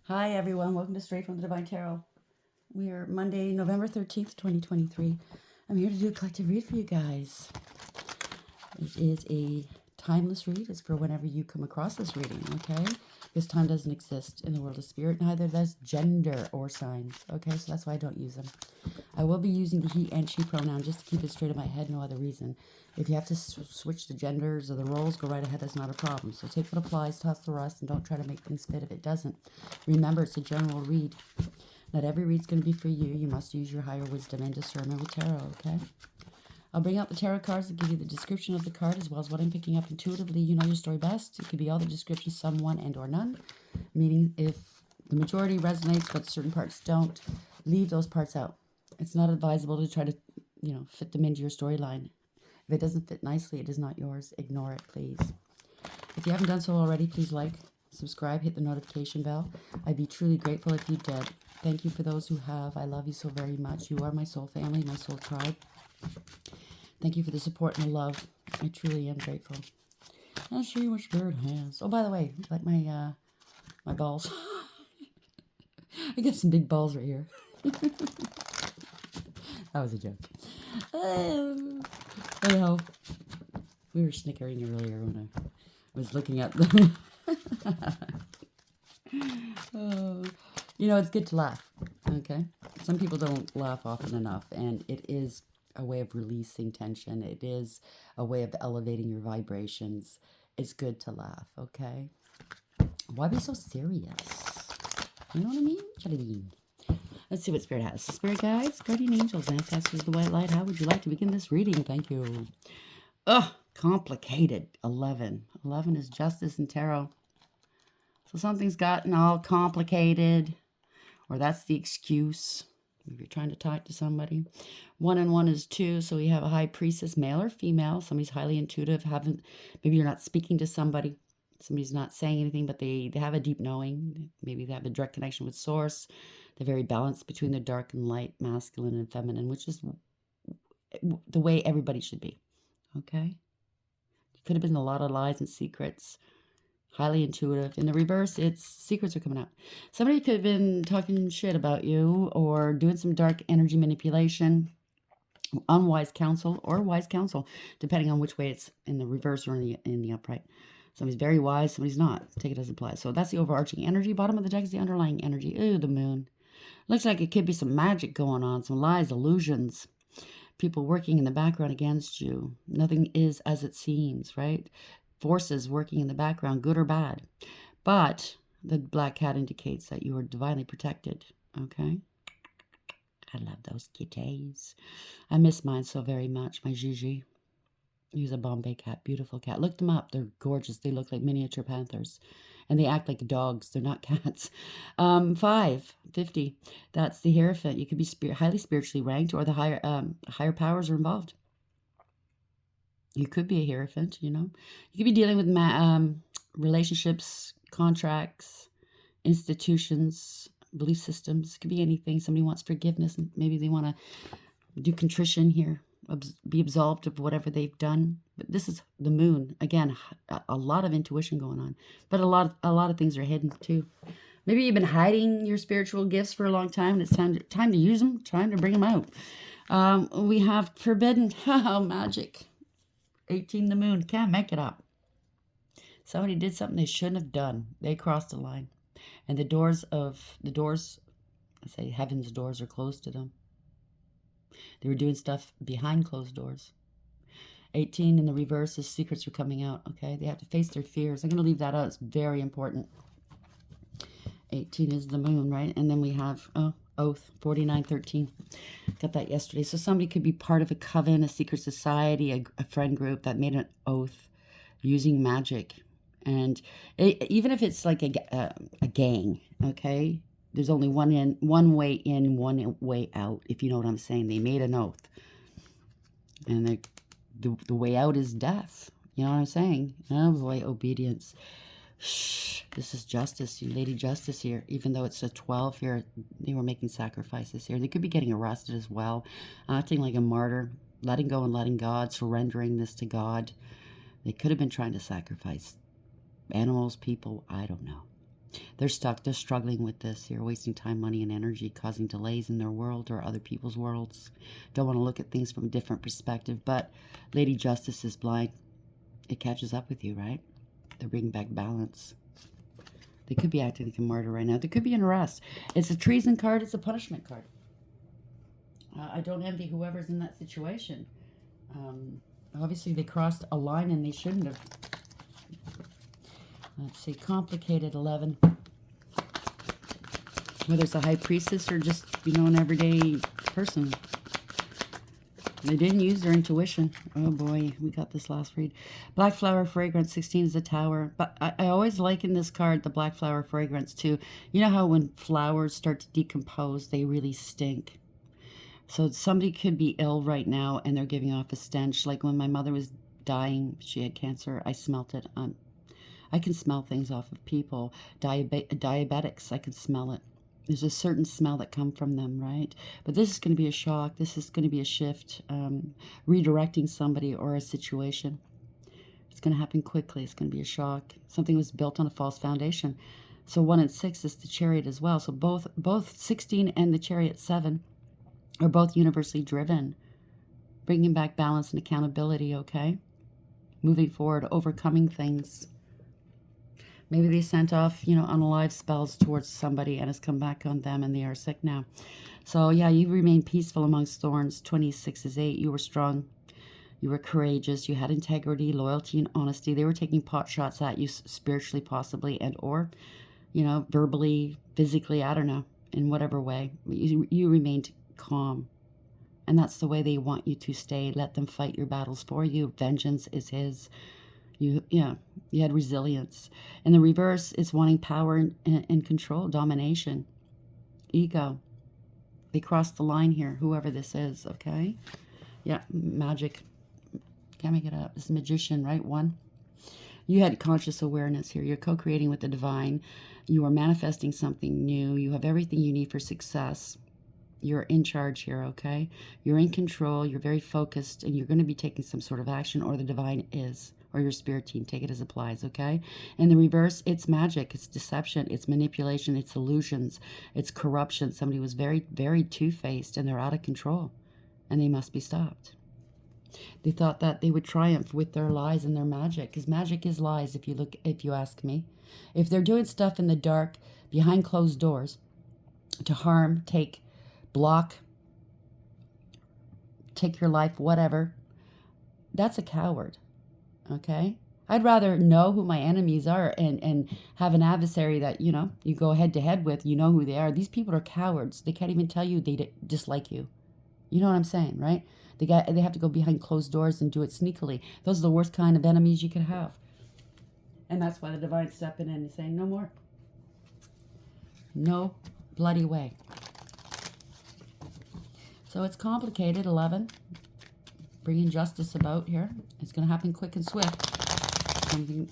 Hi, everyone. Welcome to Straight from the Divine Tarot. We are Monday, November 13th, 2023. I'm here to do a collective read for you guys. It is a timeless read. It's for whenever you come across this reading, okay? This time doesn't exist in the world of spirit, neither does gender or signs, okay? So that's why I don't use them. I will be using the he and she pronoun just to keep it straight in my head, no other reason. If you have to switch the genders or the roles, go right ahead. That's not a problem. So take what applies, toss the rest, and don't try to make things fit if it doesn't. Remember, it's a general read. Not every read's going to be for you. You must use your higher wisdom and discernment with tarot, okay? I'll bring out the tarot cards and give you the description of the card as well as what I'm picking up intuitively. You know your story best. It could be all the descriptions, some, one, and or none. Meaning if the majority resonates but certain parts don't, leave those parts out. It's not advisable to try to, fit them into your storyline. If it doesn't fit nicely, it is not yours. Ignore it, please. If you haven't done so already, please like, subscribe, hit the notification bell. I'd be truly grateful if you did. Thank you for those who have. I love you so very much. You are my soul family, my soul tribe. Thank you for the support and the love. I truly am grateful. I'll show you what spirit has. Oh, by the way, like my balls. I got some big balls right here. That was a joke. Anyhow, we were snickering earlier when I was looking at them. Oh, it's good to laugh, okay? Some people don't laugh often enough, and it is a way of releasing tension. It is a way of elevating your vibrations. It's good to laugh, okay? Why be so serious? You know what I mean? Let's see what Spirit has. Spirit guides, guardian angels, ancestors of the white light. How would you like to begin this reading? Thank you. Complicated. 11. 11 is justice in tarot. So something's gotten all complicated, or that's the excuse. If you're trying to talk to somebody. 1 and 1 is 2, so we have a high priestess, male or female. Somebody's highly intuitive. Maybe you're not speaking to somebody. Somebody's not saying anything, but they have a deep knowing. Maybe they have a direct connection with source. They're very balanced between the dark and light, masculine and feminine, which is the way everybody should be. Okay? Could have been a lot of lies and secrets. Highly intuitive. In the reverse, it's secrets are coming out. Somebody could have been talking shit about you or doing some dark energy manipulation, unwise counsel or wise counsel, depending on which way it's in the reverse or in the upright. Somebody's very wise, somebody's not. Take it as it applies. So that's the overarching energy. Bottom of the deck is the underlying energy. Ooh, the moon. Looks like it could be some magic going on, some lies, illusions. People working in the background against you. Nothing is as it seems, right? Forces working in the background, good or bad. But the black cat indicates that you are divinely protected, okay? I love those kitties. I miss mine so very much, my Gigi. He's a Bombay cat, beautiful cat. Look them up. They're gorgeous. They look like miniature panthers. And they act like dogs. They're not cats. 50. That's the Hierophant. You could be highly spiritually ranked, or the higher powers are involved. You could be a Hierophant, You could be dealing with relationships, contracts, institutions, belief systems. It could be anything. Somebody wants forgiveness, and maybe they want to do contrition here, be absolved of whatever they've done. But this is the moon. Again, a lot of intuition going on. But a lot of things are hidden too. Maybe you've been hiding your spiritual gifts for a long time, and it's time to use them, time to bring them out. We have forbidden magic. 18, the moon. Can't make it up. Somebody did something they shouldn't have done. They crossed the line. And the doors, I say heaven's doors, are closed to them. They were doing stuff behind closed doors. 18 in the reverse is secrets are coming out, okay? They have to face their fears. I'm going to leave that out. It's very important. 18 is the moon, right? And then we have, oath, 4913. Got that yesterday. So somebody could be part of a coven, a secret society, a friend group that made an oath using magic. And even if it's like a gang, okay? There's only one way in, one way out, if you know what I'm saying. They made an oath. And the way out is death. You know what I'm saying? Oh boy, obedience. Shh, this is justice, Lady Justice here. Even though it's a 12 here, they were making sacrifices here. They could be getting arrested as well, acting like a martyr, letting go and letting God, surrendering this to God. They could have been trying to sacrifice animals, people, I don't know. They're stuck. They're struggling with this. They're wasting time, money, and energy, causing delays in their world or other people's worlds. Don't want to look at things from a different perspective. But Lady Justice is blind. It catches up with you, right? They're bringing back balance. They could be acting like a martyr right now. There could be an arrest. It's a treason card. It's a punishment card. I don't envy whoever's in that situation. Obviously, they crossed a line and they shouldn't have. Let's see, complicated 11. Whether it's a high priestess or just, an everyday person. They didn't use their intuition. Oh boy, we got this last read. Black flower fragrance, 16 is the tower. But I always liken this card, the black flower fragrance, to, you know how when flowers start to decompose, they really stink. So somebody could be ill right now and they're giving off a stench. Like when my mother was dying, she had cancer, I smelt it. I can smell things off of people. Diabetics, I can smell it. There's a certain smell that comes from them, right? But this is going to be a shock. This is going to be a shift, redirecting somebody or a situation. It's going to happen quickly. It's going to be a shock. Something was built on a false foundation. So 1 and 6 is the Chariot as well. So both 16 and the Chariot 7 are both universally driven, bringing back balance and accountability, okay? Moving forward, overcoming things. Maybe they sent off, unalive spells towards somebody and it's come back on them and they are sick now. So, yeah, you remain peaceful amongst thorns. 26 is 8. You were strong. You were courageous. You had integrity, loyalty, and honesty. They were taking pot shots at you spiritually, possibly, and or, verbally, physically, I don't know, in whatever way. You remained calm. And that's the way they want you to stay. Let them fight your battles for you. Vengeance is his. You had resilience. And the reverse is wanting power and control, domination, ego. They crossed the line here, whoever this is, okay? Yeah, magic. Can't make it up. It's a magician, right? 1. You had conscious awareness here. You're co-creating with the divine. You are manifesting something new. You have everything you need for success. You're in charge here, okay? You're in control. You're very focused, and you're going to be taking some sort of action, or the divine is. Or your spirit team. Take it as applies, okay? In the reverse, it's magic. It's deception. It's manipulation. It's illusions. It's corruption. Somebody was very, very two-faced, and they're out of control, and they must be stopped. They thought that they would triumph with their lies and their magic, because magic is lies, if you ask me. If they're doing stuff in the dark, behind closed doors, to harm, block, take your life, whatever, that's a coward. Okay, I'd rather know who my enemies are and have an adversary that, you go head to head with, who they are. These people are cowards. They can't even tell you they dislike you. You know what I'm saying, right? They have to go behind closed doors and do it sneakily. Those are the worst kind of enemies you could have. And that's why the divine's stepping in and saying, no more. No bloody way. So it's complicated, 11. Bringing justice about here. It's going to happen quick and swift. Something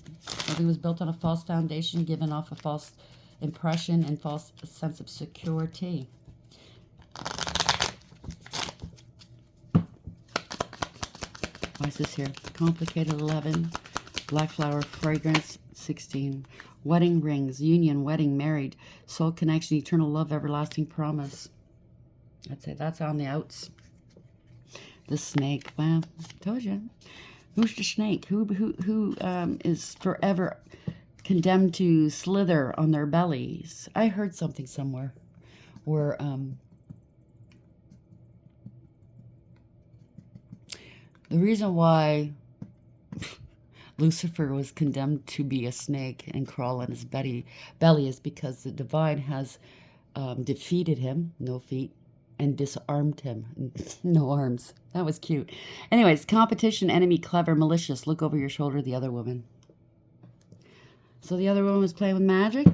was built on a false foundation, given off a false impression and false sense of security. Why is this here? Complicated 11. Black flower fragrance 16. Wedding rings, union, wedding, married, soul connection, eternal love, everlasting promise. I'd say that's on the outs. The snake. Well, told you. Who's the snake? Who is forever condemned to slither on their bellies? I heard something somewhere where the reason why Lucifer was condemned to be a snake and crawl on his belly is because the divine has defeated him, no feet, and disarmed him. No arms. That was cute. Anyways, competition, enemy, clever, malicious. Look over your shoulder, the other woman. So the other woman was playing with magic.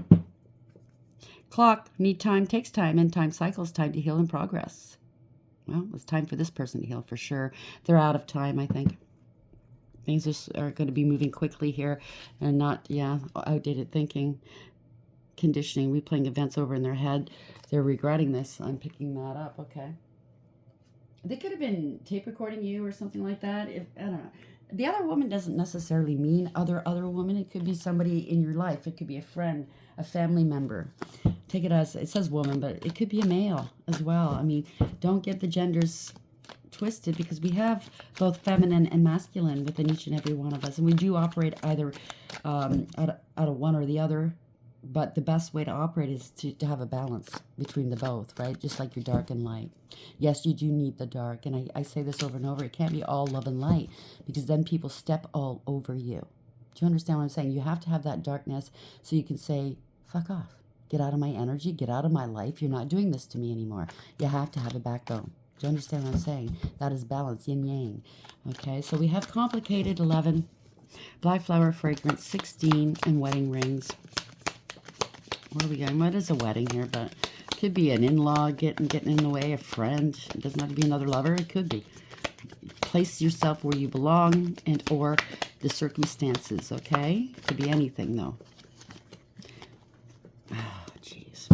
Clock, need time, takes time, and time cycles, time to heal and progress. Well, it's time for this person to heal for sure. They're out of time, I think. Things are going to be moving quickly here and not, outdated thinking. Conditioning, replaying events over in their head. They're regretting this. I'm picking that up. Okay. They could have been tape recording you or something like that. I don't know. The other woman doesn't necessarily mean other woman. It could be somebody in your life. It could be a friend, a family member. Take it as, it says woman, but it could be a male as well. I mean, don't get the genders twisted, because we have both feminine and masculine within each and every one of us, and we do operate either out of one or the other. But the best way to operate is to have a balance between the both, right? Just like your dark and light. Yes, you do need the dark. And I say this over and over. It can't be all love and light, because then people step all over you. Do you understand what I'm saying? You have to have that darkness so you can say, fuck off. Get out of my energy. Get out of my life. You're not doing this to me anymore. You have to have a backbone. Do you understand what I'm saying? That is balance, yin yang. Okay, so we have complicated 11, black flower fragrance 16, and wedding rings. Where are we going? What is a wedding here? But it could be an in-law getting in the way, a friend. It doesn't have to be another lover. It could be. Place yourself where you belong, and or the circumstances, okay? It could be anything, though. Oh, jeez.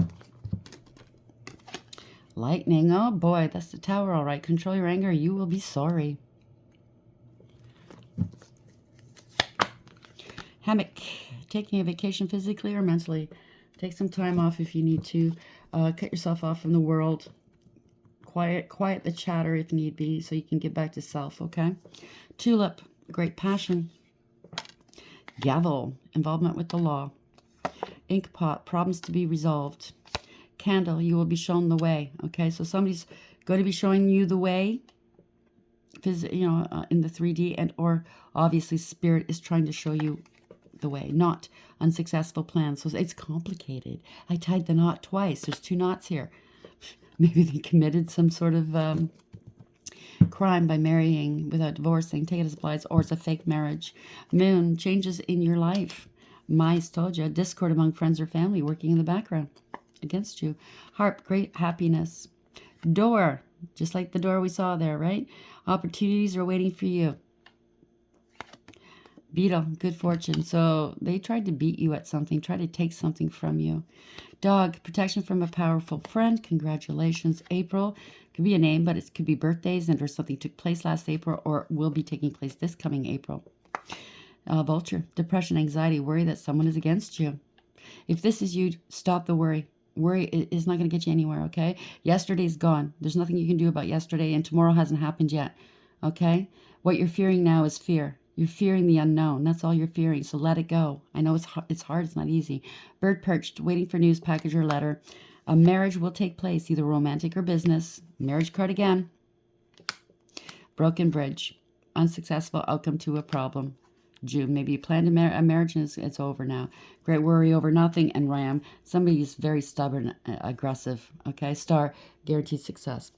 Lightning. Oh, boy. That's the Tower, all right. Control your anger. You will be sorry. Hammock. Taking a vacation physically or mentally. Take some time off if you need to. Cut yourself off from the world. Quiet the chatter if need be, so you can get back to self, okay? Tulip, great passion. Gavel, involvement with the law. Inkpot, problems to be resolved. Candle, you will be shown the way, okay? So somebody's going to be showing you the way, in the 3D, and or obviously spirit is trying to show you the way, not unsuccessful plans. So it's complicated. I tied the knot twice. There's 2 knots here. Maybe they committed some sort of crime by marrying without divorcing. Take it as applies, or it's a fake marriage. Moon, changes in your life. Mice, told you, discord among friends or family working in the background against you. Harp, great happiness. Door, just like the door we saw there, right? Opportunities are waiting for you. Beetle, good fortune. So they tried to beat you at something, try to take something from you. Dog, protection from a powerful friend. Congratulations. April, could be a name, but it could be birthdays and or something took place last April or will be taking place this coming April. Vulture, depression, anxiety, worry that someone is against you. If this is you, stop the worry. Worry is not going to get you anywhere, okay? Yesterday's gone. There's nothing you can do about yesterday, and tomorrow hasn't happened yet, okay? What you're fearing now is fear. You're fearing the unknown. That's all you're fearing, so let it go. I know it's hard. It's not easy. Bird perched, waiting for news, package, or letter. A marriage will take place, either romantic or business. Marriage card again. Broken bridge. Unsuccessful outcome to a problem. June, maybe you planned a marriage and it's over now. Great worry over nothing. And Ram, somebody is very stubborn, aggressive. Okay, Star, guaranteed success.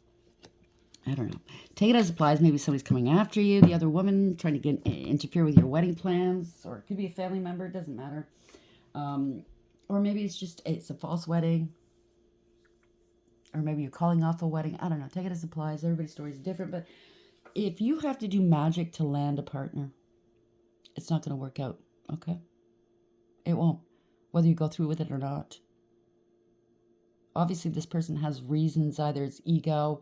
I don't know. Take it as applies. Maybe somebody's coming after you. The other woman trying to interfere with your wedding plans, or it could be a family member. It doesn't matter. Or maybe it's a false wedding. Or maybe you're calling off a wedding. I don't know. Take it as applies. Everybody's story is different. But if you have to do magic to land a partner, it's not going to work out, okay? It won't, whether you go through with it or not. Obviously, this person has reasons. Either it's ego,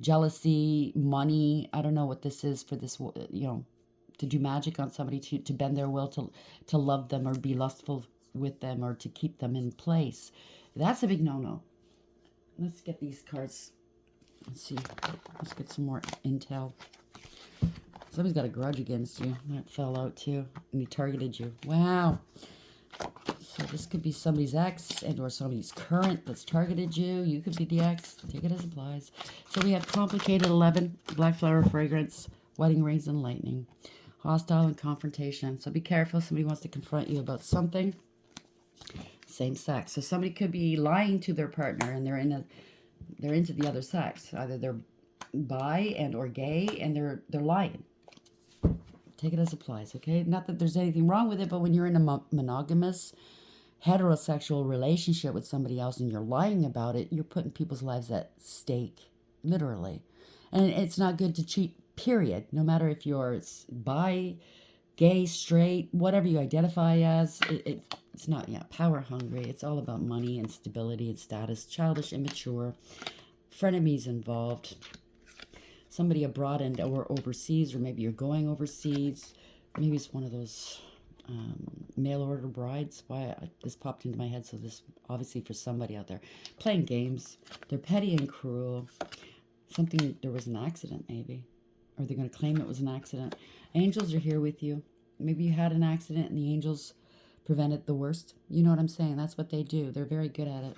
jealousy, money. I don't know what this is for this, to do magic on somebody, to bend their will, to love them or be lustful with them or to keep them in place. That's a big no-no. Let's get these cards. Let's see. Let's get some more intel. Somebody's got a grudge against you. That fell out too. And he targeted you. Wow. So this could be somebody's ex and or somebody's current that's targeted you. You could be the ex. Take it as applies. So we have complicated 11, black flower fragrance, wedding rings, and lightning. Hostile and confrontation. So be careful. Somebody wants to confront you about something. Same sex. So somebody could be lying to their partner and they're into the other sex. Either they're bi and or gay and they're lying. Take it as applies, okay? Not that there's anything wrong with it, but when you're in a monogamous, heterosexual relationship with somebody else and you're lying about it, you're putting people's lives at stake, literally. And it's not good to cheat, period. No matter if you're bi, gay, straight, whatever you identify as, it's not, power hungry. It's all about money and stability and status, childish, immature, frenemies involved. somebody abroad and or overseas, or maybe you're going overseas. Maybe it's one of those mail order brides. This popped into my head, so this obviously for somebody out there playing games. They're petty and cruel. There was an accident maybe, or they're going to claim it was an accident. Angels are here with you. Maybe you had an accident and the angels prevented the worst. You know what I'm saying? That's what they do. They're very good at it.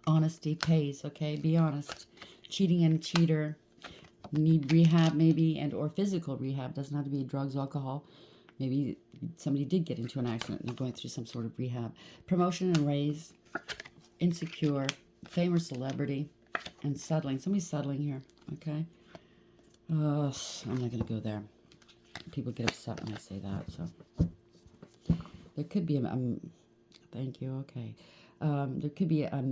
Honesty pays, okay? Be honest. Cheating and cheater. Need rehab maybe, and or physical rehab. Doesn't have to be drugs, alcohol. Maybe somebody did get into an accident and they're going through some sort of rehab. Promotion and raise. Insecure. Fame or celebrity. And settling. Somebody's settling here, okay? I'm not going to go there. People get upset when I say that, so. There could be thank you, okay. There could be a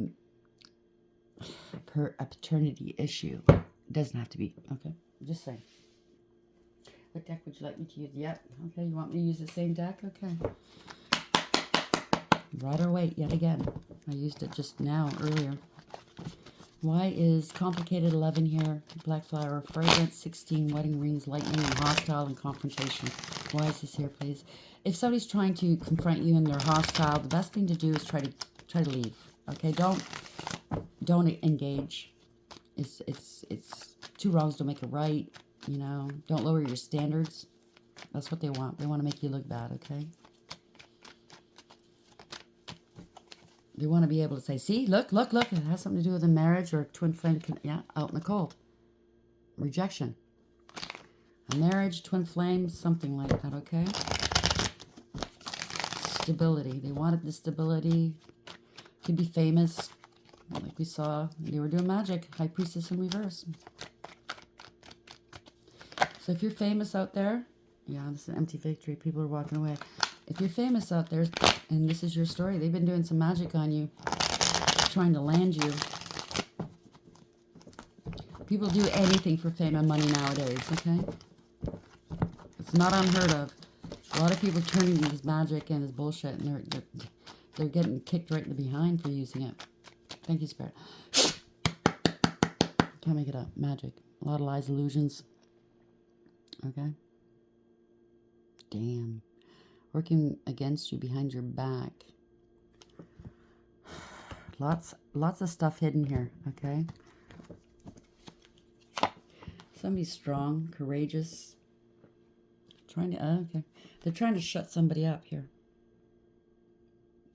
paternity issue. It doesn't have to be, okay? Just saying. What deck would you like me to use? Yep, okay, you want me to use the same deck? Okay. Rider Waite, yet again. I used it just now, earlier. Why is complicated 11 here? Black flower, fragrance, 16, wedding rings, lightning, and hostile and confrontation. Why is this here, please? If somebody's trying to confront you and they're hostile, the best thing to do is try to leave. Okay, don't engage. It's two wrongs don't make a right. You know, don't lower your standards. That's what they want. They want to make you look bad. Okay. They want to be able to say, see, look, it has something to do with a marriage or a twin flame, out in the cold. Rejection. A marriage, twin flame, something like that, okay? Stability. They wanted the stability. Could be famous. Like we saw, they were doing magic. High Priestess in reverse. So if you're famous out there, yeah, this is an empty victory. People are walking away. If you're famous out there, and this is your story, they've been doing some magic on you, trying to land you. People do anything for fame and money nowadays, okay? It's not unheard of. A lot of people turning to this magic and this bullshit, and they're getting kicked right in the behind for using it. Thank you, Spirit. Can't make it up. Magic. A lot of lies, illusions. Okay? Damn. Working against you, behind your back. Lots of stuff hidden here, okay? Somebody's strong, courageous. Okay. They're trying to shut somebody up here.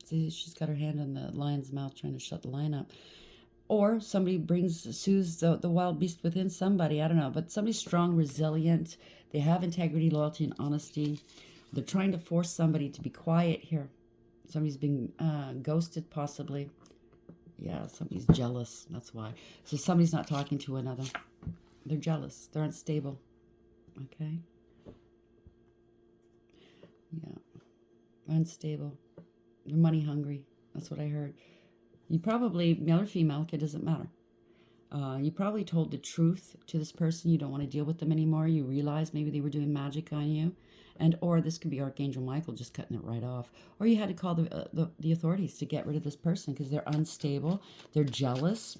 See, she's got her hand on the lion's mouth trying to shut the lion up. Or somebody soothes the wild beast within somebody. I don't know. But somebody's strong, resilient. They have integrity, loyalty, and honesty. They're trying to force somebody to be quiet here. Somebody's being ghosted, possibly. Yeah, somebody's jealous. That's why. So somebody's not talking to another. They're jealous. They're unstable. Okay? Yeah. Unstable. They're money hungry. That's what I heard. You probably, male or female, it doesn't matter. You probably told the truth to this person. You don't want to deal with them anymore. You realize maybe they were doing magic on you. Or this could be Archangel Michael just cutting it right off. Or you had to call the authorities to get rid of this person because they're unstable. They're jealous,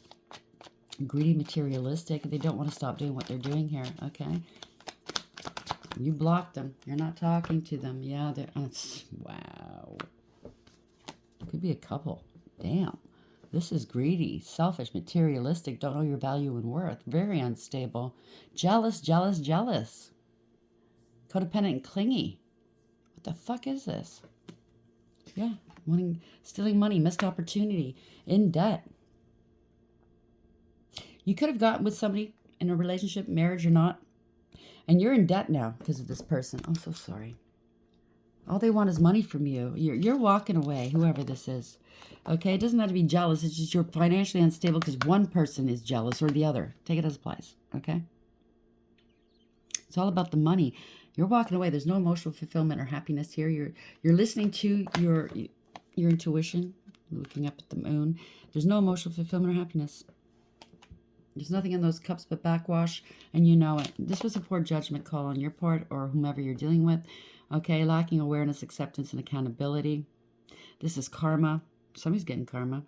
greedy, materialistic. They don't want to stop doing what they're doing here, okay? You blocked them. You're not talking to them. Yeah, wow. Could be a couple. Damn. This is greedy, selfish, materialistic, don't know your value and worth. Very unstable. Jealous, jealous, jealous. Codependent and clingy. What the fuck is this? Yeah. Stealing money, missed opportunity, in debt. You could have gotten with somebody in a relationship, marriage or not, and you're in debt now because of this person. I'm so sorry. All they want is money from you. You're walking away, whoever this is. Okay, it doesn't have to be jealous. It's just you're financially unstable because one person is jealous or the other. Take it as applies, okay? It's all about the money. You're walking away. There's no emotional fulfillment or happiness here. You're listening to your intuition, looking up at the moon. There's no emotional fulfillment or happiness. There's nothing in those cups but backwash, and you know it. This was a poor judgment call on your part or whomever you're dealing with. Okay, lacking awareness, acceptance, and accountability. This is karma. Somebody's getting karma.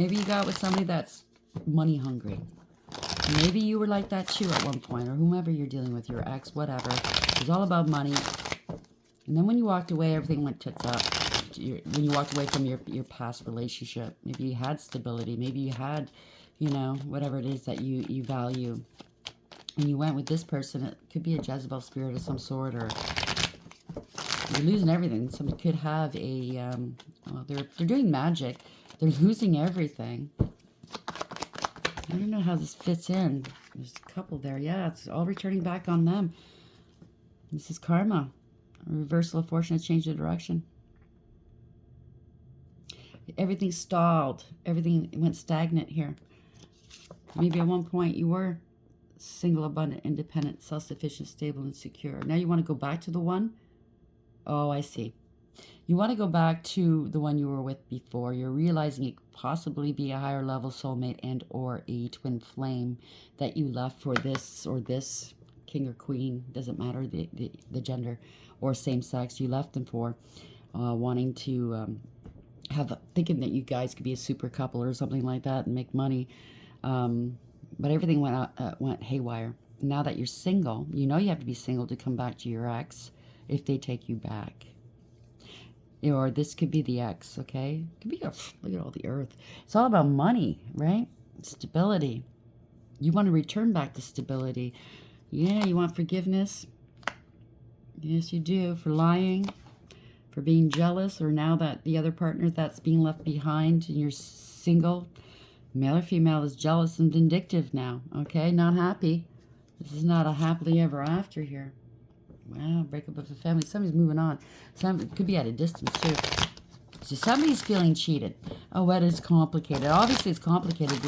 Maybe you got with somebody that's money hungry. Maybe you were like that too at one point, or whomever you're dealing with, your ex, whatever. It was all about money. And then when you walked away, everything went tits up. When you walked away from your past relationship, maybe you had stability. Maybe you had, you know, whatever it is that you value. And you went with this person. It could be a Jezebel spirit of some sort, or you're losing everything. Somebody could have a, well, they're doing magic. They're losing everything. I don't know how this fits in. There's a couple there. Yeah, it's all returning back on them. This is karma. A reversal of fortune, a change of direction. Everything stalled. Everything went stagnant here. Maybe at one point you were single, abundant, independent, self-sufficient, stable, and secure. Now you want to go back to the one? Oh, I see. You want to go back to the one you were with before. You're realizing it could possibly be a higher level soulmate and or a twin flame that you left for this or this, king or queen, doesn't matter the gender, or same sex. You left them for wanting to thinking that you guys could be a super couple or something like that and make money. But everything went haywire. Now that you're single, you know you have to be single to come back to your ex if they take you back. Or this could be the ex, okay? It could be look at all the earth. It's all about money, right? Stability. You want to return back to stability. Yeah, you want forgiveness. Yes, you do. For lying, for being jealous, or now that the other partner that's being left behind and you're single, male or female, is jealous and vindictive now, okay? Not happy. This is not a happily ever after here. Wow, breakup of a family. Somebody's moving on. It could be at a distance, too. So somebody's feeling cheated. Oh, that is complicated. Obviously, it's complicated.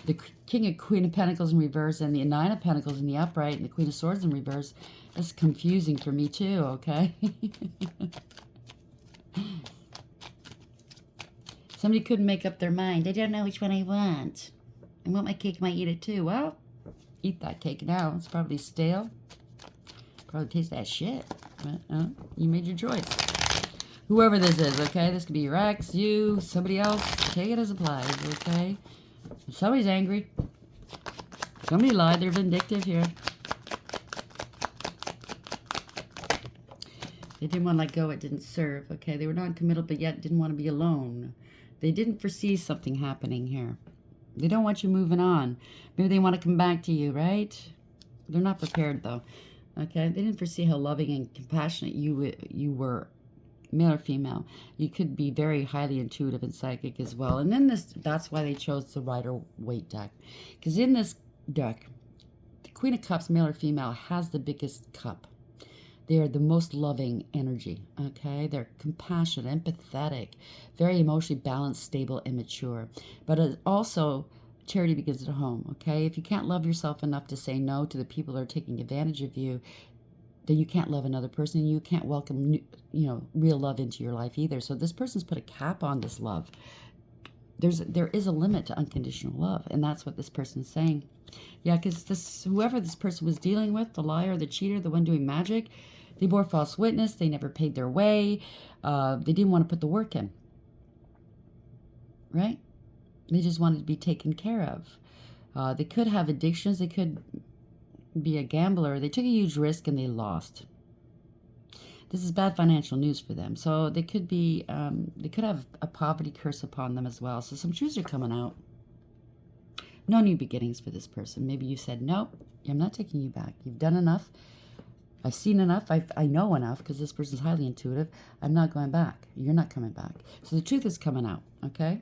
The King and Queen of Pentacles in reverse and the Nine of Pentacles in the upright and the Queen of Swords in reverse. That's confusing for me, too, okay? Somebody couldn't make up their mind. I don't know which one I want. I want my cake, might eat it, too. Well, eat that cake now. It's probably stale. Probably taste that shit. But, you made your choice. Whoever this is, okay? This could be your ex, you, somebody else. Take it as applies, okay? Somebody's angry. Somebody lied. They're vindictive here. They didn't want to let go. It didn't serve, okay? They were non-committal, but yet didn't want to be alone. They didn't foresee something happening here. They don't want you moving on. Maybe they want to come back to you, right? They're not prepared, though. Okay, they didn't foresee how loving and compassionate you were, male or female. You could be very highly intuitive and psychic as well. And then that's why they chose the Rider-Waite deck. Because in this deck, the Queen of Cups, male or female, has the biggest cup. They are the most loving energy, okay? They're compassionate, empathetic, very emotionally balanced, stable, and mature. But also, charity begins at home, okay? If you can't love yourself enough to say no to the people that are taking advantage of you, then you can't love another person, and you can't welcome, real love into your life either. So this person's put a cap on this love. There is a limit to unconditional love, and that's what this person's saying. Yeah, because whoever this person was dealing with, the liar, the cheater, the one doing magic, they bore false witness. They never paid their way. They didn't want to put the work in, right? They just wanted to be taken care of. They could have addictions. They could be a gambler. They took a huge risk and they lost. This is bad financial news for them. So they could be, they could have a poverty curse upon them as well. So some truths are coming out. No new beginnings for this person. Maybe you said, nope, I'm not taking you back. You've done enough. I've seen enough. I know enough because this person's highly intuitive. I'm not going back. You're not coming back. So the truth is coming out, okay?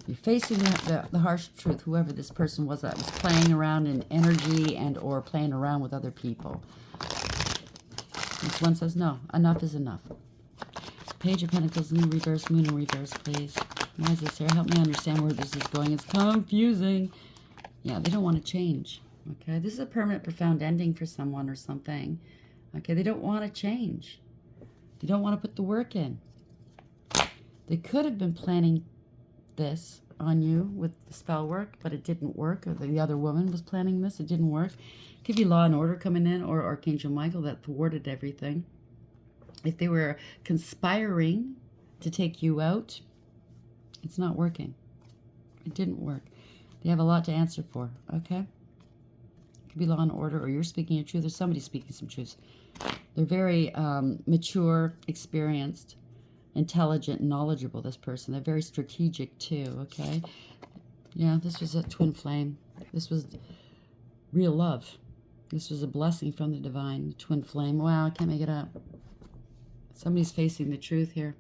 You're facing the harsh truth, whoever this person was that was playing around in energy and or playing around with other people. This one says, no, enough is enough. Page of Pentacles in reverse, Moon in reverse, please. Why is this here? Help me understand where this is going. It's confusing. Yeah, they don't want to change. Okay, this is a permanent, profound ending for someone or something. Okay, they don't want to change. They don't want to put the work in. They could have been planning this on you with the spell work, but it didn't work. Or the other woman was planning this. It didn't work. It could be Law and Order coming in or Archangel Michael that thwarted everything. If they were conspiring to take you out, It's not working. It didn't work. They have a lot to answer for, okay? It could be law and order, or you're speaking your truth, or somebody's speaking some truths. They're very mature, experienced, intelligent, and knowledgeable, this person. They're very strategic, too, okay? Yeah, this was a twin flame. This was real love. This was a blessing from the divine. Twin flame. Wow, I can't make it up. Somebody's facing the truth here.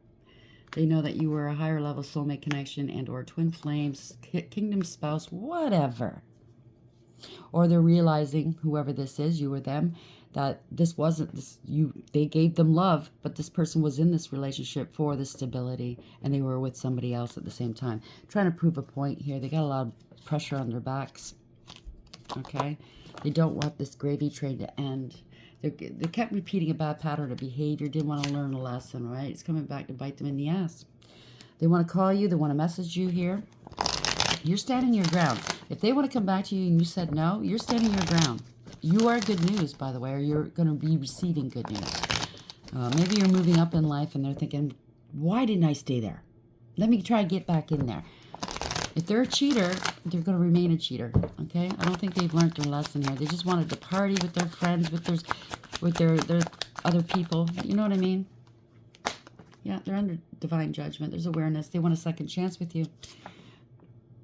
They know that you were a higher level soulmate connection and or twin flames, kingdom spouse, whatever. Or they're realizing, whoever this is, you or them, that this wasn't this they gave them love, but this person was in this relationship for the stability, and they were with somebody else at the same time. Trying to prove a point here. They got a lot of pressure on their backs. Okay? They don't want this gravy train to end. They kept repeating a bad pattern of behavior, didn't want to learn a lesson, right? It's coming back to bite them in the ass. They want to call you. They want to message you here. You're standing your ground. If they want to come back to you and you said no, you're standing your ground. You are good news, by the way, or you're going to be receiving good news. Maybe you're moving up in life and they're thinking, why didn't I stay there? Let me try to get back in there. If they're a cheater, they're going to remain a cheater, okay? I don't think they've learned their lesson here. They just wanted to party with their friends, with their other people. You know what I mean? Yeah, they're under divine judgment. There's awareness. They want a second chance with you.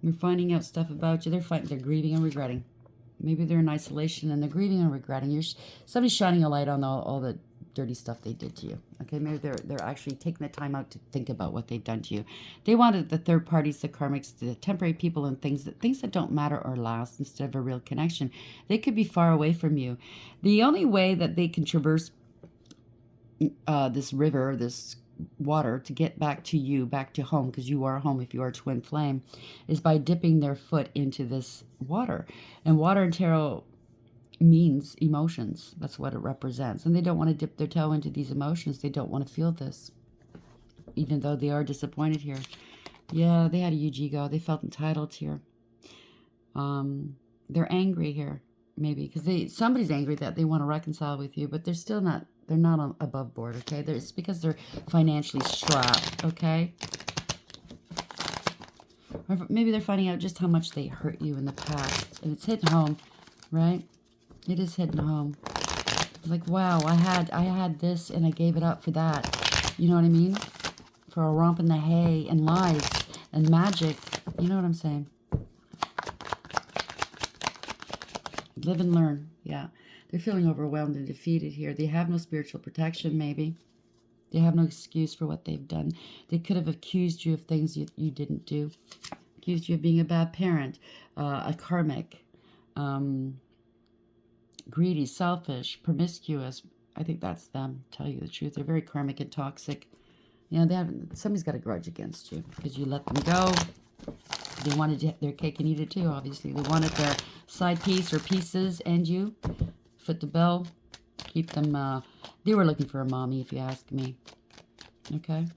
You're finding out stuff about you. They're grieving and regretting. Maybe they're in isolation and they're grieving and regretting. Somebody's shining a light on all the dirty stuff they did to you. Okay, maybe they're actually taking the time out to think about what they've done to you. They wanted the third parties, the karmics, the temporary people, and things that don't matter or last instead of a real connection. They could be far away from you. The only way that they can traverse this river, this water, to get back to you, back to home, because you are home if you are a twin flame, is by dipping their foot into this water. And water in tarot means emotions. That's what it represents. And they don't want to dip their toe into these emotions. They don't want to feel this, even though they are disappointed here. Yeah, they had a huge ego. They felt entitled here. They're angry here, maybe, because somebody's angry that they want to reconcile with you, but they're still not. They're not on above board, okay? It's because they're financially strapped, okay? Or maybe they're finding out just how much they hurt you in the past, and it's hitting home, right? It is hitting home. Like, wow, I had this, and I gave it up for that. You know what I mean? For a romp in the hay and lies and magic. You know what I'm saying? Live and learn, yeah. They're feeling overwhelmed and defeated here. They have no spiritual protection, maybe. They have no excuse for what they've done. They could have accused you of things you didn't do. Accused you of being a bad parent, a karmic, greedy, selfish, promiscuous. I think that's them, tell you the truth. They're very karmic and toxic. You know, somebody's got a grudge against you because you let them go. They wanted their cake and eat it too, obviously. They wanted their side piece or pieces and you. Foot the bill. Keep them, they were looking for a mommy, if you ask me. Okay?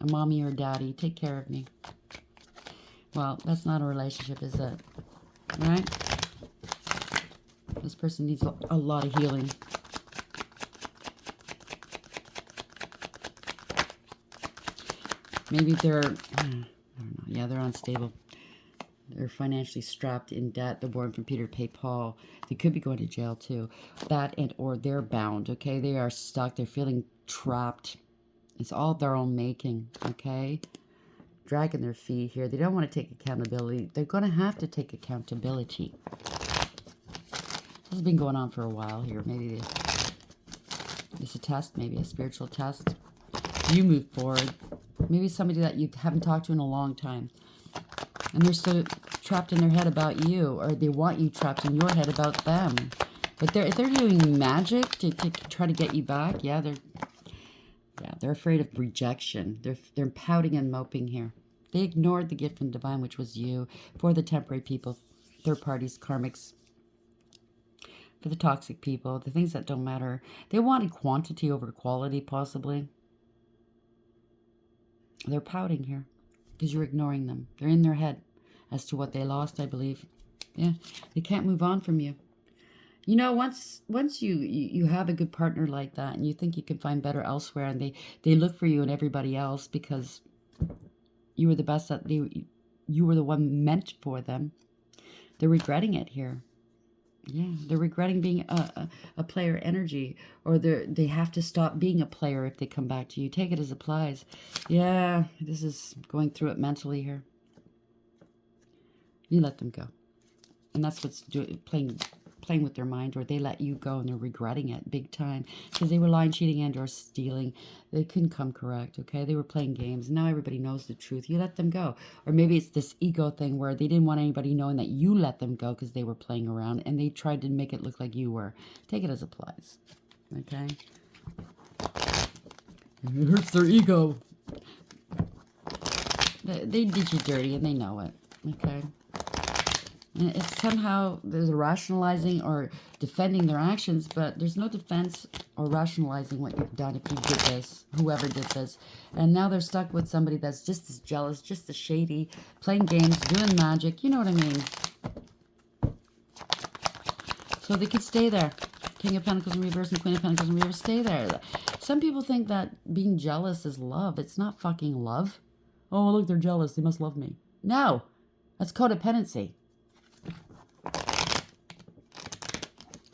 A mommy or a daddy. Take care of me. Well, that's not a relationship, is it? Right? This person needs a lot of healing. Maybe they're, I don't know. Yeah, they're unstable. They're financially strapped in debt. They're born from Peter to pay Paul. They could be going to jail too. That and or they're bound, okay? They are stuck. They're feeling trapped. It's all their own making, okay? Dragging their feet here. They don't want to take accountability. They're going to have to take accountability. This has been going on for a while here. Maybe it's a test, maybe a spiritual test. You move forward. Maybe somebody that you haven't talked to in a long time. And they're still trapped in their head about you, or they want you trapped in your head about them. But if they're doing magic to try to get you back, yeah, they're afraid of rejection. They're pouting and moping here. They ignored the gift from divine, which was you, for the temporary people, third parties, karmics, for the toxic people, the things that don't matter. They wanted quantity over quality, possibly. They're pouting here because you're ignoring them. They're in their head as to what they lost, I believe. Yeah, they can't move on from you. You know, once you have a good partner like that and you think you can find better elsewhere, and they look for you and everybody else because You were the best that you were the one meant for them. They're regretting it here. Yeah, they're regretting being a player energy, or they have to stop being a player if they come back to you. Take it as applies. Yeah, this is going through it mentally here. You let them go, and that's what's playing with their mind, or they let you go and they're regretting it big time because they were lying, cheating, and or stealing. They couldn't come correct. Okay, they were playing games. Now everybody knows the truth. You let them go. Or maybe it's this ego thing where they didn't want anybody knowing that you let them go because they were playing around and they tried to make it look like you were. Take it as applies. Okay, it hurts their ego. They did you dirty and they know it. Okay. And it's somehow there's a rationalizing or defending their actions, but there's no defense or rationalizing what you've done if you did this, whoever did this. And now they're stuck with somebody that's just as jealous, just as shady, playing games, doing magic. You know what I mean? So they could stay there. King of Pentacles in reverse and Queen of Pentacles in reverse, stay there. Some people think that being jealous is love. It's not fucking love. Oh, look, they're jealous. They must love me. No, that's codependency.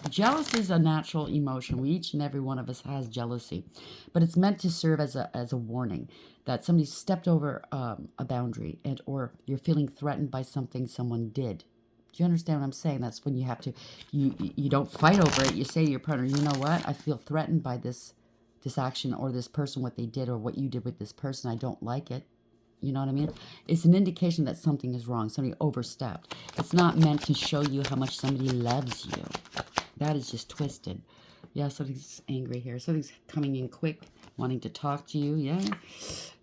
Jealousy is a natural emotion. Each and every one of us has jealousy, but it's meant to serve as a warning that somebody stepped over a boundary, and or you're feeling threatened by something someone did. Do you understand what I'm saying? That's when you have to, you don't fight over it. You say to your partner, you know what? I feel threatened by this action or this person, what they did or what you did with this person. I don't like it. You know what I mean? It's an indication that something is wrong. Somebody overstepped. It's not meant to show you how much somebody loves you. That is just twisted. Yeah, something's angry here. Something's coming in quick, wanting to talk to you. Yeah.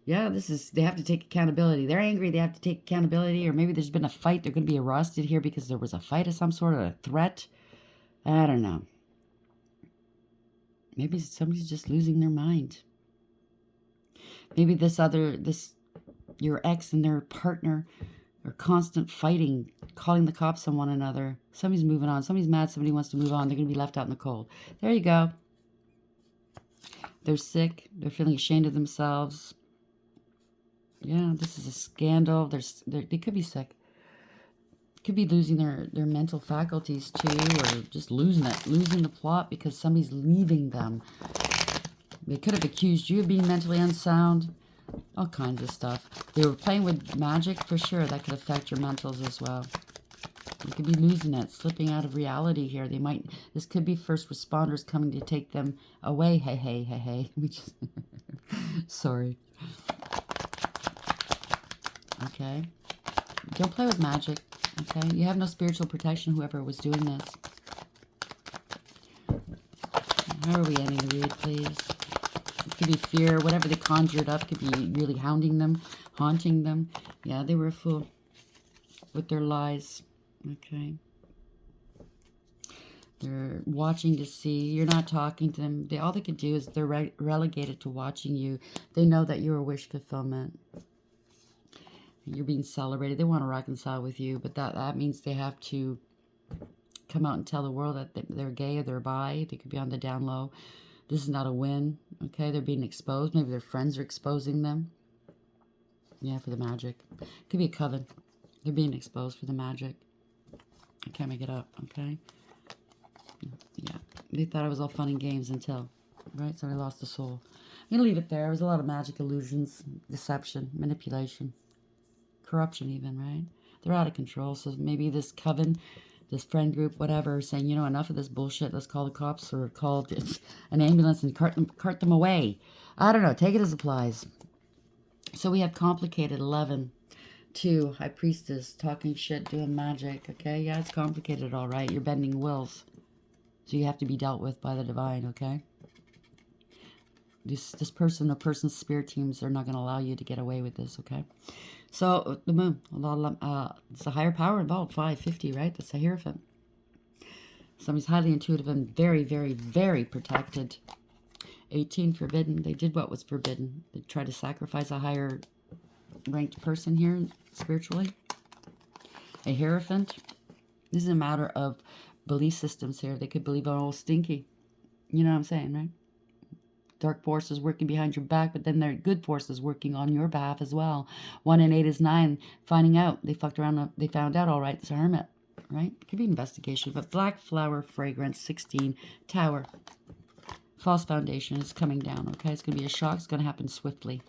Yeah, they have to take accountability. They're angry. They have to take accountability. Or maybe there's been a fight. They're going to be arrested here because there was a fight of some sort, or a threat. I don't know. Maybe somebody's just losing their mind. Maybe your ex and their partner are constant fighting, calling the cops on one another. Somebody's moving on. Somebody's mad. Somebody wants to move on. They're going to be left out in the cold. There you go. They're sick. They're feeling ashamed of themselves. Yeah, this is a scandal. They could be sick. Could be losing their mental faculties too, or just losing the plot because somebody's leaving them. They could have accused you of being mentally unsound. All kinds of stuff. They were playing with magic for sure. That could affect your mentals as well. You could be losing it, slipping out of reality here. This could be first responders coming to take them away. Hey. Sorry. Okay. Don't play with magic. Okay. You have no spiritual protection, whoever was doing this. How are we ending the read, please? It could be fear, whatever they conjured up could be really haunting them. Yeah, they were a fool with their lies. Okay. They're watching to see. You're not talking to them. All they can do is they're relegated to watching you. They know that you're a wish fulfillment. You're being celebrated. They want to reconcile with you, but that means they have to come out and tell the world that they're gay or they're bi. They could be on the down low. This is not a win. Okay, they're being exposed. Maybe their friends are exposing them. Yeah, for the magic. Could be a coven. They're being exposed for the magic. I can't make it up, okay? Yeah, they thought it was all fun and games until, right? Somebody lost a soul. I'm going to leave it there. There was a lot of magic illusions, deception, manipulation, corruption even, right? They're out of control. So maybe this coven, this friend group, whatever, saying, you know, enough of this bullshit. Let's call the cops or call an ambulance and cart them away. I don't know. Take it as applies. So we have complicated 11. 2, High Priestess, talking shit, doing magic. Okay, yeah, it's complicated, all right. You're bending wills. So you have to be dealt with by the divine, okay? This person or person's spirit teams are not going to allow you to get away with this, okay? So the moon, it's a higher power involved, 550, right? That's a Hierophant. Somebody's highly intuitive and very, very, very protected. 18, forbidden. They did what was forbidden. They tried to sacrifice a higher ranked person here spiritually. A Hierophant. This is a matter of belief systems here. They could believe, oh, stinky. You know what I'm saying, right? Dark forces working behind your back, but then there are good forces working on your behalf as well. 1 and 8 is 9. Finding out. They fucked around. They found out all right. It's a hermit, right? Could be investigation. But black flower fragrance, 16. Tower. False foundation is coming down, okay? It's going to be a shock. It's going to happen swiftly.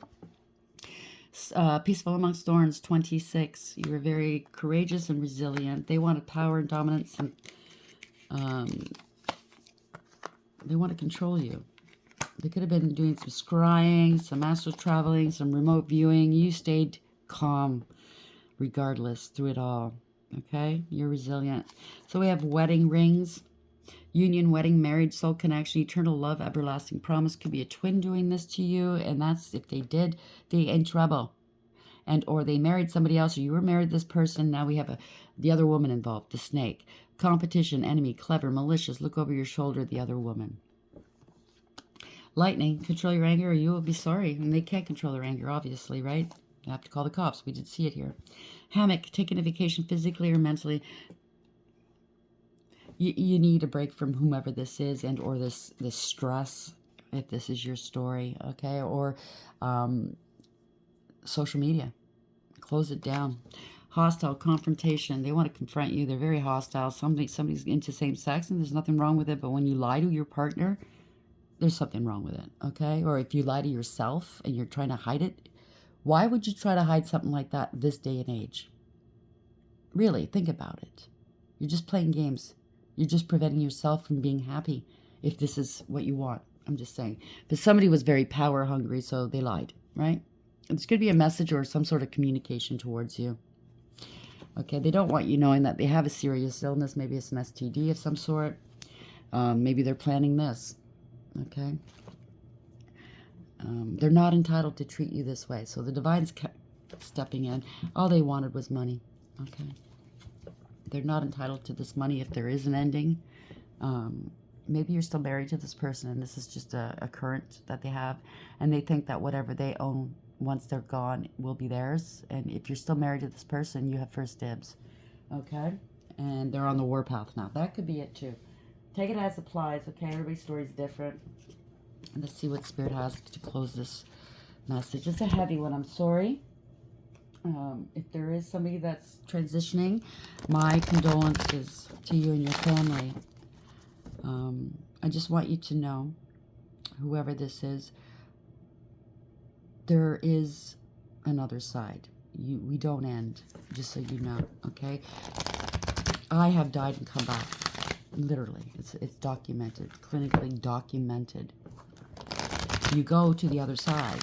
Peaceful amongst thorns, 26. You were very courageous and resilient. They wanted power and dominance, and they want to control you. They could have been doing some scrying, some astral traveling, some remote viewing. You stayed calm regardless through it all. Okay? You're resilient. So we have wedding rings. Union, wedding, marriage, soul connection, eternal love, everlasting promise. Could be a twin doing this to you. And that's, if they did, they in trouble. And or they married somebody else, or you were married to this person. Now we have the other woman involved, the snake. Competition, enemy, clever, malicious. Look over your shoulder, the other woman. Lightning, control your anger or you will be sorry. And they can't control their anger, obviously, right? You have to call the cops. We did see it here. Hammock, taking a vacation physically or mentally. You need a break from whomever this is and or this stress, if this is your story, okay? Or social media. Close it down. Hostile, confrontation. They want to confront you. They're very hostile. Somebody's into same sex, and there's nothing wrong with it. But when you lie to your partner, there's something wrong with it, okay? Or if you lie to yourself and you're trying to hide it, why would you try to hide something like that this day and age? Really, think about it. You're just playing games. You're just preventing yourself from being happy if this is what you want. I'm just saying. But somebody was very power hungry, so they lied, right? It's going to be a message or some sort of communication towards you. Okay, they don't want you knowing that they have a serious illness. Maybe it's an STD of some sort. Maybe they're planning this. Okay? They're not entitled to treat you this way. So the divine's stepping in. All they wanted was money. Okay? They're not entitled to this money if there is an ending. Maybe you're still married to this person and this is just a current that they have. And they think that whatever they own once they're gone will be theirs. And if you're still married to this person, you have first dibs. Okay? And they're on the warpath now. That could be it too. Take it as applies, okay? Everybody's story is different. And let's see what Spirit has to close this message. It's a heavy one. I'm sorry. If there is somebody that's transitioning, my condolences to you and your family. I just want you to know, whoever this is, there is another side. We don't end, just so you know, okay? I have died and come back. Literally. It's documented, clinically documented. You go to the other side.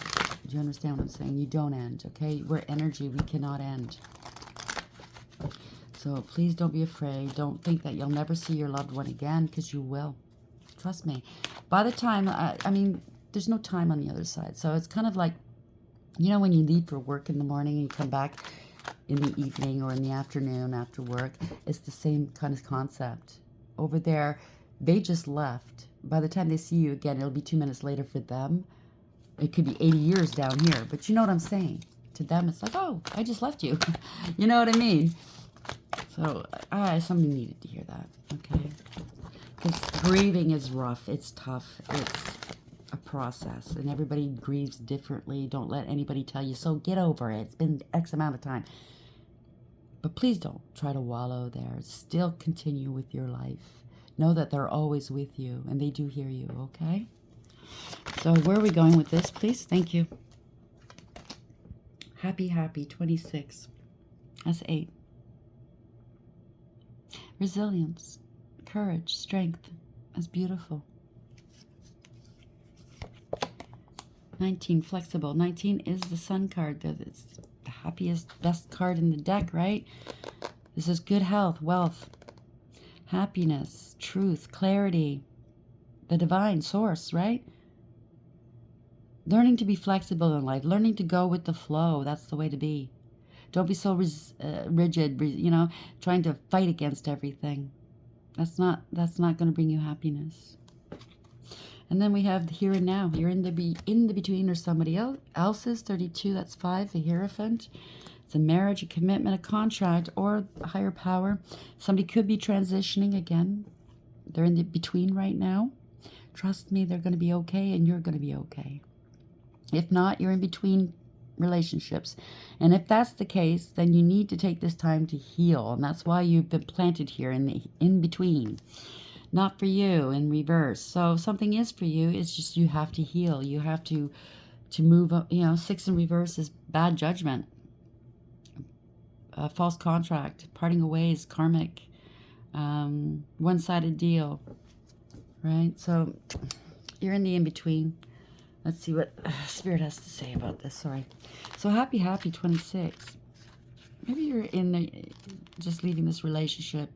Do you understand what I'm saying? You don't end, okay? We're energy. We cannot end. So please don't be afraid. Don't think that you'll never see your loved one again, because you will. Trust me. By the time, I mean, there's no time on the other side. So it's kind of like, you know, when you leave for work in the morning and you come back in the evening or in the afternoon after work, it's the same kind of concept. Over there, they just left. By the time they see you again, it'll be 2 minutes later for them. It could be 80 years down here, but you know what I'm saying. To them, it's like, oh, I just left you. You know what I mean? So, somebody needed to hear that, okay? Because grieving is rough. It's tough. It's a process, and everybody grieves differently. Don't let anybody tell you, so get over it. It's been X amount of time. But please don't try to wallow there. Still continue with your life. Know that they're always with you, and they do hear you, okay? So where are we going with this, please? Thank you. Happy, 26. That's 8. Resilience, courage, strength. That's beautiful. 19, flexible. 19 is the Sun card. It's the happiest, best card in the deck, right? This is good health, wealth, happiness, truth, clarity, the divine source, right? Learning to be flexible in life, learning to go with the flow. That's the way to be. Don't be so rigid, you know, trying to fight against everything. That's not going to bring you happiness. And then we have the here and now. You're in the between or somebody else's. 32, that's 5, a Hierophant. It's a marriage, a commitment, a contract, or a higher power. Somebody could be transitioning again. They're in the between right now. Trust me, they're going to be okay, and you're going to be okay. If not, you're in between relationships. And if that's the case, then you need to take this time to heal. And that's why you've been planted here in the in between. Not for you, in reverse. So if something is for you, it's just you have to heal. You have to move up. 6 in reverse is bad judgment, false contract, parting of ways, karmic, one-sided deal, right? So you're in the in-between. Let's see what Spirit has to say about this. Sorry. So happy 26. Maybe you're just leaving this relationship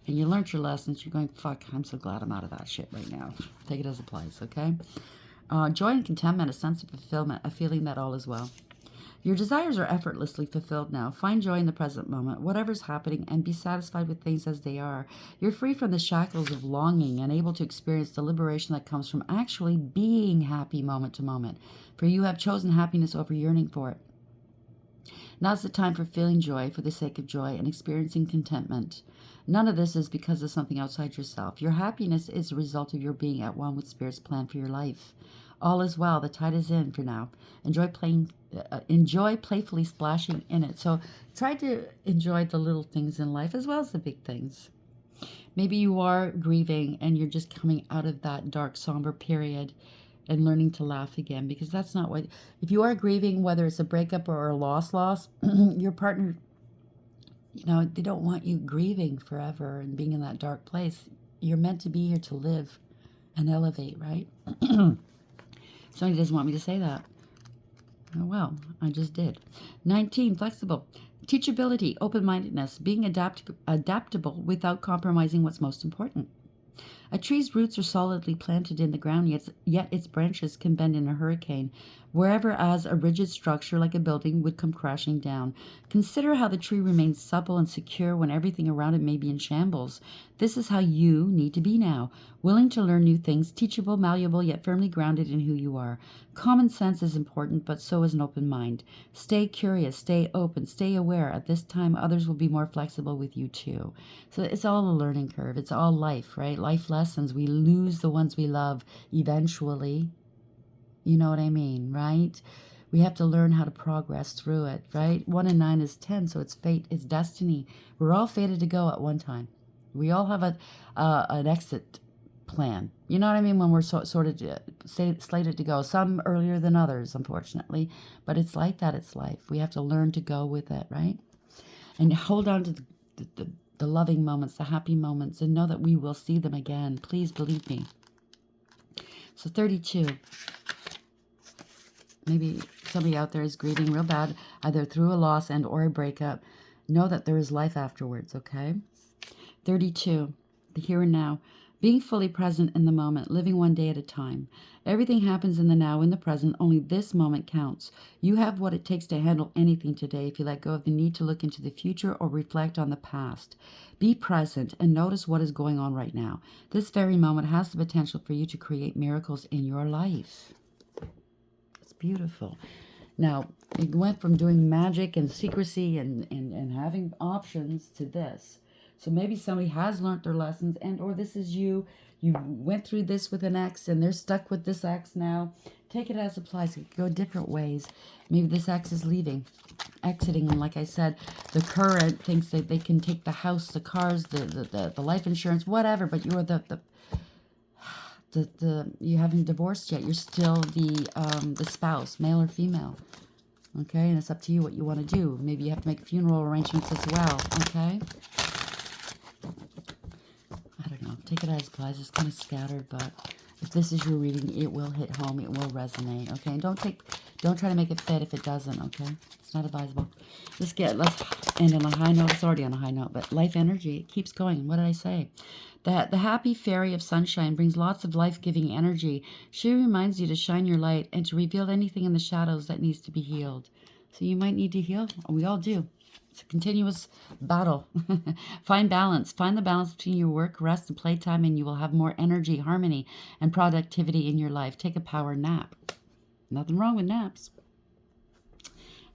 and you learned your lessons. You're going, fuck, I'm so glad I'm out of that shit right now. Take it as it applies, okay? Joy and contentment, a sense of fulfillment, a feeling that all is well. Your desires are effortlessly fulfilled now. Find joy in the present moment, whatever's happening, and be satisfied with things as they are. You're free from the shackles of longing and able to experience the liberation that comes from actually being happy moment to moment. For you have chosen happiness over yearning for it. Now's the time for feeling joy for the sake of joy and experiencing contentment. None of this is because of something outside yourself. Your happiness is a result of your being at one with Spirit's plan for your life. All is well. The tide is in for now. Enjoy playfully splashing in it. So try to enjoy the little things in life as well as the big things. Maybe you are grieving and you're just coming out of that dark, somber period and learning to laugh again, because that's not what... If you are grieving, whether it's a breakup or a loss, your partner, they don't want you grieving forever and being in that dark place. You're meant to be here to live and elevate, right? Somebody doesn't want me to say that. Oh, well, I just did. 19, flexible. Teachability, open-mindedness, being adaptable without compromising what's most important. A tree's roots are solidly planted in the ground, yet its branches can bend in a hurricane, wherever as a rigid structure like a building would come crashing down. Consider how the tree remains supple and secure when everything around it may be in shambles. This is how you need to be now, willing to learn new things, teachable, malleable, yet firmly grounded in who you are. Common sense is important, but so is an open mind. Stay curious, stay open, stay aware. At this time, others will be more flexible with you too. So it's all a learning curve. It's all life, right? Life lessons. We lose the ones we love eventually. You know what I mean, right? We have to learn how to progress through it, right? 1 and 9 is 10, so it's fate, it's destiny. We're all fated to go at one time. We all have an exit plan. You know what I mean? When we're sort of slated to go. Some earlier than others, unfortunately. But it's like that. It's life. We have to learn to go with it, right? And hold on to the loving moments, the happy moments, and know that we will see them again. Please believe me. So 32. Maybe somebody out there is grieving real bad, either through a loss and or a breakup. Know that there is life afterwards, okay? 32. The here and now. Being fully present in the moment, living one day at a time. Everything happens in the now, in the present. Only this moment counts. You have what it takes to handle anything today if you let go of the need to look into the future or reflect on the past. Be present and notice what is going on right now. This very moment has the potential for you to create miracles in your life. It's beautiful. Now, it went from doing magic and secrecy and having options to this. So maybe somebody has learned their lessons, and or this is you. You went through this with an ex and they're stuck with this ex now. Take it as applies. It can go different ways. Maybe this ex is exiting, and like I said, the current thinks that they can take the house, the cars, the life insurance, whatever, but you're you haven't divorced yet. You're still the spouse, male or female. Okay, and it's up to you what you want to do. Maybe you have to make funeral arrangements as well. Okay. I don't know. Take it as applies. It's kind of scattered, but if this is your reading, it will hit home. It will resonate. Okay, and don't try to make it fit if it doesn't. Okay, it's not advisable. Let's end on a high note. It's already on a high note, but life energy, it keeps going. What did I say? The happy fairy of sunshine brings lots of life-giving energy. She reminds you to shine your light and to reveal anything in the shadows that needs to be healed. So you might need to heal. We all do. It's a continuous battle. Find balance. Find the balance between your work, rest, and playtime, and you will have more energy, harmony, and productivity in your life. Take a power nap. Nothing wrong with naps.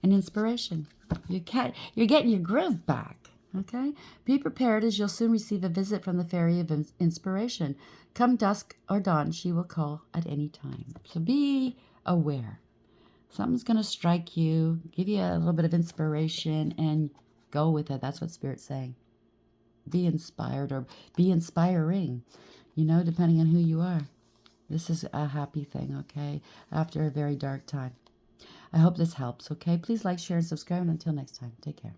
And inspiration. You're getting your groove back. Okay? Be prepared, as you'll soon receive a visit from the fairy of inspiration. Come dusk or dawn, she will call at any time. So be aware. Something's going to strike you, give you a little bit of inspiration, and go with it. That's what Spirit's saying. Be inspired or be inspiring, depending on who you are. This is a happy thing, okay, after a very dark time. I hope this helps, okay? Please like, share, and subscribe. And until next time, take care.